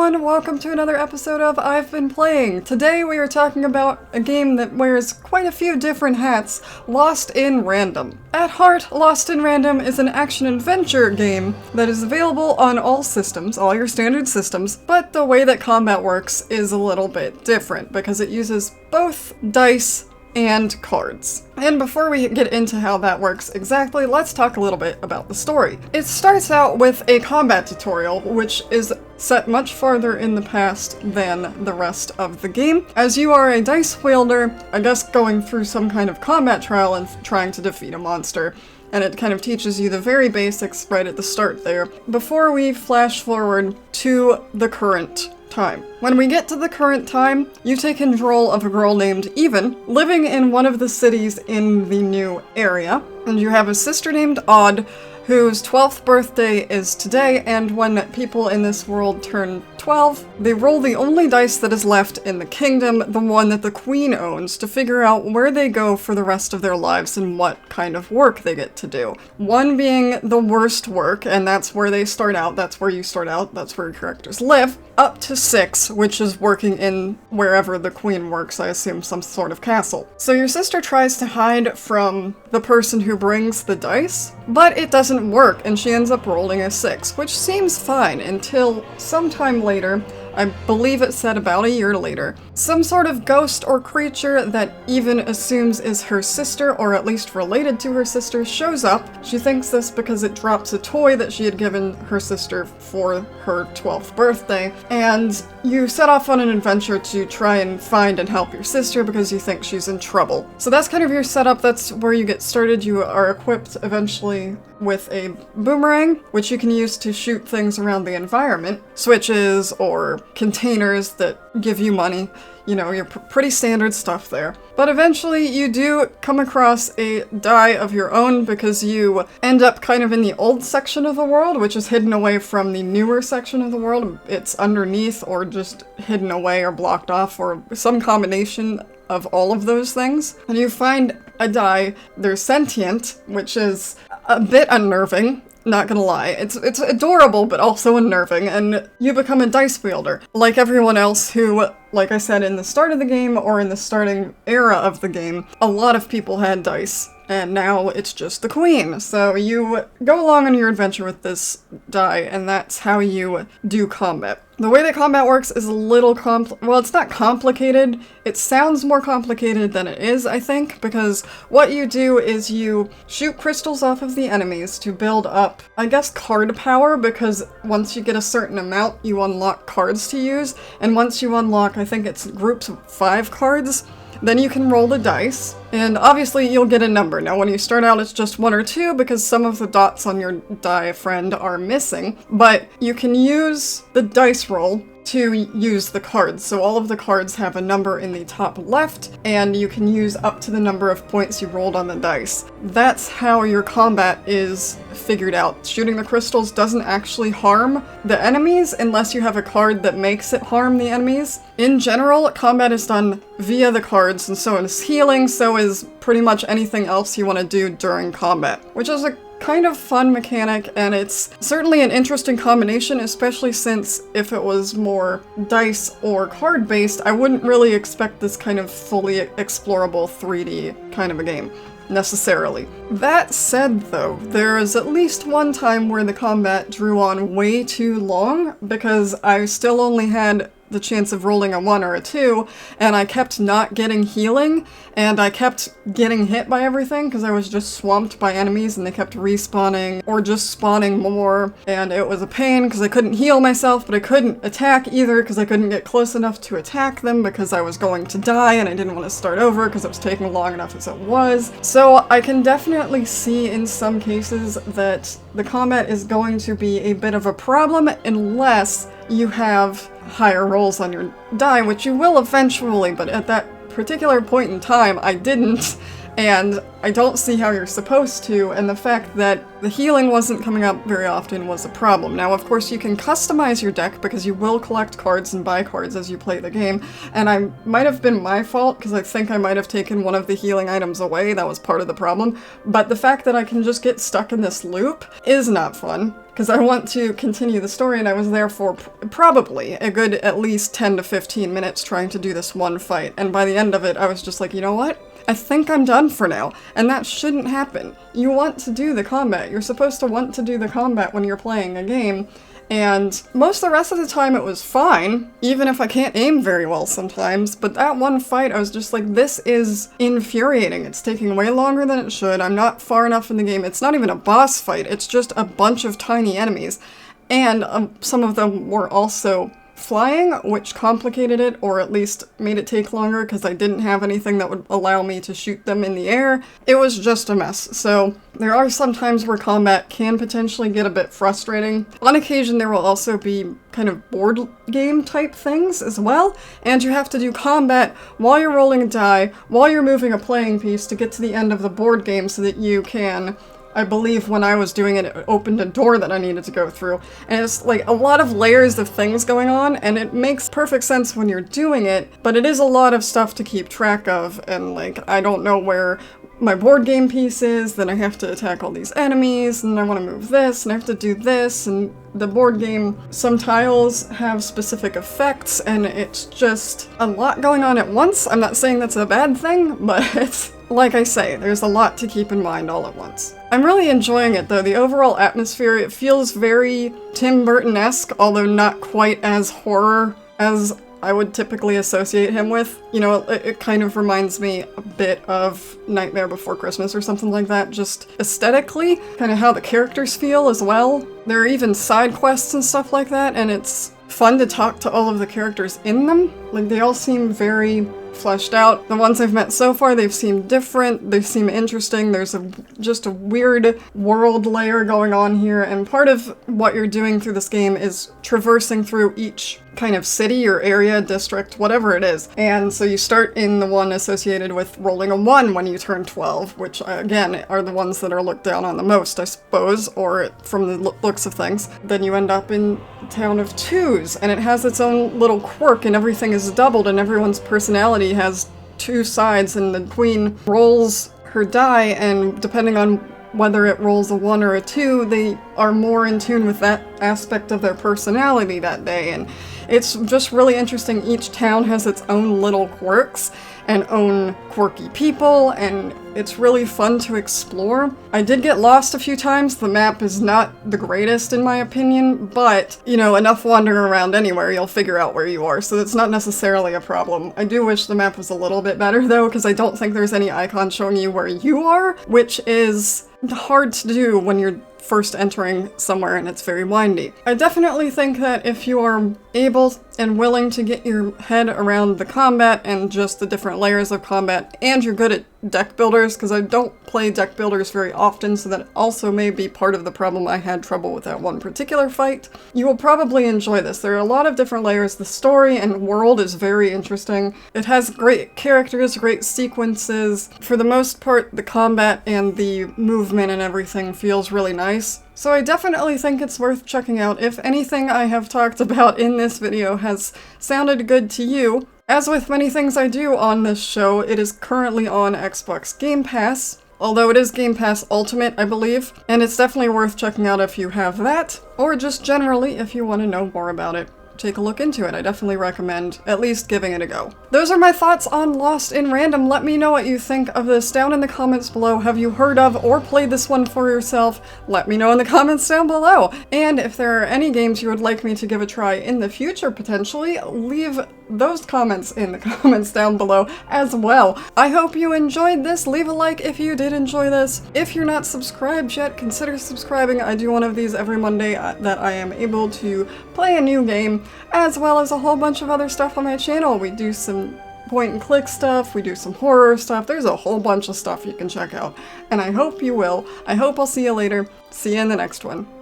everyone, welcome to another episode of I've Been Playing. Today we are talking about a game that wears quite a few different hats, Lost in Random. At heart, Lost in Random is an action-adventure game that is available on all systems, all your standard systems, but the way that combat works is a little bit different because it uses both dice and cards. And before we get into how that works exactly, let's talk a little bit about the story. It starts out with a combat tutorial, which is set much farther in the past than the rest of the game, as you are a dice wielder, I guess going through some kind of combat trial and trying to defeat a monster. And it kind of teaches you the very basics right at the start there, before we flash forward to the current time. When we get to the current time, you take control of a girl named Even, living in one of the cities in the new area, and you have a sister named Odd, whose 12th birthday is today, and when people in this world turn 12, they roll the only dice that is left in the kingdom, the one that the queen owns, to figure out where they go for the rest of their lives and what kind of work they get to do. One being the worst work, and that's where they start out, that's where you start out, that's where your characters live, up to 6, which is working in wherever the queen works, I assume some sort of castle. So your sister tries to hide from the person who brings the dice, but it doesn't work, and she ends up rolling a 6, which seems fine until sometime later, I believe it said about a year later, some sort of ghost or creature that Even assumes is her sister, or at least related to her sister, shows up. She thinks this because it drops a toy that she had given her sister for her 12th birthday, and you set off on an adventure to try and find and help your sister because you think she's in trouble. So that's kind of your setup, that's where you get started. You are equipped eventually with a boomerang, which you can use to shoot things around the environment, switches or containers that give you money. You know, your pretty standard stuff there. But eventually you do come across a die of your own because you end up kind of in the old section of the world, which is hidden away from the newer section of the world. It's underneath or just hidden away or blocked off or some combination of all of those things. And you find a die. They're sentient, which is a bit unnerving. Not gonna lie. It's adorable, but also unnerving, and you become a dice wielder. Like everyone else who, like I said in the start of the game, or in the starting era of the game, a lot of people had dice, and now it's just the queen. So you go along on your adventure with this die, and that's how you do combat. The way that combat works is a little well, it's not complicated. It sounds more complicated than it is, I think, because what you do is you shoot crystals off of the enemies to build up, I guess, card power, because once you get a certain amount, you unlock cards to use, and once you unlock, I think it's groups of 5 cards, then you can roll the dice, and obviously you'll get a number. Now when you start out it's just 1 or 2 because some of the dots on your die friend are missing, but you can use the dice roll to use the cards. So all of the cards have a number in the top left, and you can use up to the number of points you rolled on the dice. That's how your combat is figured out. Shooting the crystals doesn't actually harm the enemies unless you have a card that makes it harm the enemies. In general, combat is done via the cards, and so is healing, so is pretty much anything else you want to do during combat, which is a kind of fun mechanic, and it's certainly an interesting combination, especially since if it was more dice or card based, I wouldn't really expect this kind of fully explorable 3D kind of a game, necessarily. That said though, there is at least one time where the combat drew on way too long, because I still only had the chance of rolling a 1 or a 2, and I kept not getting healing, and I kept getting hit by everything because I was just swamped by enemies and they kept respawning or just spawning more, and it was a pain because I couldn't heal myself, but I couldn't attack either because I couldn't get close enough to attack them because I was going to die and I didn't want to start over because it was taking long enough as it was. So I can definitely see in some cases that the combat is going to be a bit of a problem unless you have higher rolls on your die, which you will eventually, but at that particular point in time, I didn't, and I don't see how you're supposed to, and the fact that the healing wasn't coming up very often was a problem. Now, of course, you can customize your deck because you will collect cards and buy cards as you play the game, and I might have been my fault because I think I might have taken one of the healing items away. That was part of the problem, but the fact that I can just get stuck in this loop is not fun. Because I want to continue the story, and I was there for probably a good at least 10 to 15 minutes trying to do this one fight, and by the end of it, I was just like, you know what? I think I'm done for now, and that shouldn't happen. You want to do the combat. You're supposed to want to do the combat when you're playing a game, and most of the rest of the time it was fine, even if I can't aim very well sometimes, but that one fight I was just like, this is infuriating. It's taking way longer than it should. I'm not far enough in the game. It's not even a boss fight. It's just a bunch of tiny enemies, and some of them were also flying, which complicated it, or at least made it take longer because I didn't have anything that would allow me to shoot them in the air. It was just a mess. So there are some times where combat can potentially get a bit frustrating. On occasion there will also be kind of board game type things as well, and you have to do combat while you're rolling a die, while you're moving a playing piece to get to the end of the board game so that you can, I believe when I was doing it, it opened a door that I needed to go through. And it's like a lot of layers of things going on, and it makes perfect sense when you're doing it, but it is a lot of stuff to keep track of, and like, I don't know where my board game piece is, then I have to attack all these enemies, and I want to move this, and I have to do this, and the board game, some tiles have specific effects, and it's just a lot going on at once. I'm not saying that's a bad thing, but it's, like I say, there's a lot to keep in mind all at once. I'm really enjoying it though. The overall atmosphere, it feels very Tim Burton-esque, although not quite as horror as I would typically associate him with. You know, it kind of reminds me a bit of Nightmare Before Christmas or something like that, just aesthetically, kind of how the characters feel as well. There are even side quests and stuff like that, and it's fun to talk to all of the characters in them. Like, they all seem very fleshed out. The ones I've met so far, they've seemed different, they seem interesting, there's just a weird world layer going on here, and part of what you're doing through this game is traversing through each kind of city or area, district, whatever it is. And so you start in the one associated with rolling a 1 when you turn 12, which again are the ones that are looked down on the most, I suppose, or from the looks of things. Then you end up in the town of 2s, and it has its own little quirk, and everything is doubled, and everyone's personality has 2 sides, and the queen rolls her die, and depending on whether it rolls a 1 or a 2, they are more in tune with that aspect of their personality that day, and it's just really interesting. Each town has its own little quirks and own quirky people, and it's really fun to explore. I did get lost a few times. The map is not the greatest in my opinion, but, you know, enough wandering around anywhere, you'll figure out where you are, so it's not necessarily a problem. I do wish the map was a little bit better though, because I don't think there's any icon showing you where you are, which is hard to do when you're first entering somewhere and it's very windy. I definitely think that if you are able and willing to get your head around the combat and just the different layers of combat, and you're good at deck builders, because I don't play deck builders very often, so that also may be part of the problem. I had trouble with that one particular fight. You will probably enjoy this. There are a lot of different layers. The story and world is very interesting. It has great characters, great sequences. For the most part, the combat and the movement and everything feels really nice. So I definitely think it's worth checking out. If anything I have talked about in this video has sounded good to you, as with many things I do on this show, it is currently on Xbox Game Pass, although it is Game Pass Ultimate, I believe, and it's definitely worth checking out if you have that, or just generally if you want to know more about it. Take a look into it. I definitely recommend at least giving it a go. Those are my thoughts on Lost in Random. Let me know what you think of this down in the comments below. Have you heard of or played this one for yourself? Let me know in the comments down below. And if there are any games you would like me to give a try in the future, potentially, leave those comments in the comments down below as well. I hope you enjoyed this. Leave a like if you did enjoy this. If you're not subscribed yet, consider subscribing. I do one of these every Monday that I am able to play a new game, as well as a whole bunch of other stuff on my channel. We do some point and click stuff, we do some horror stuff, there's a whole bunch of stuff you can check out, and I hope you will. I hope I'll see you later. See you in the next one.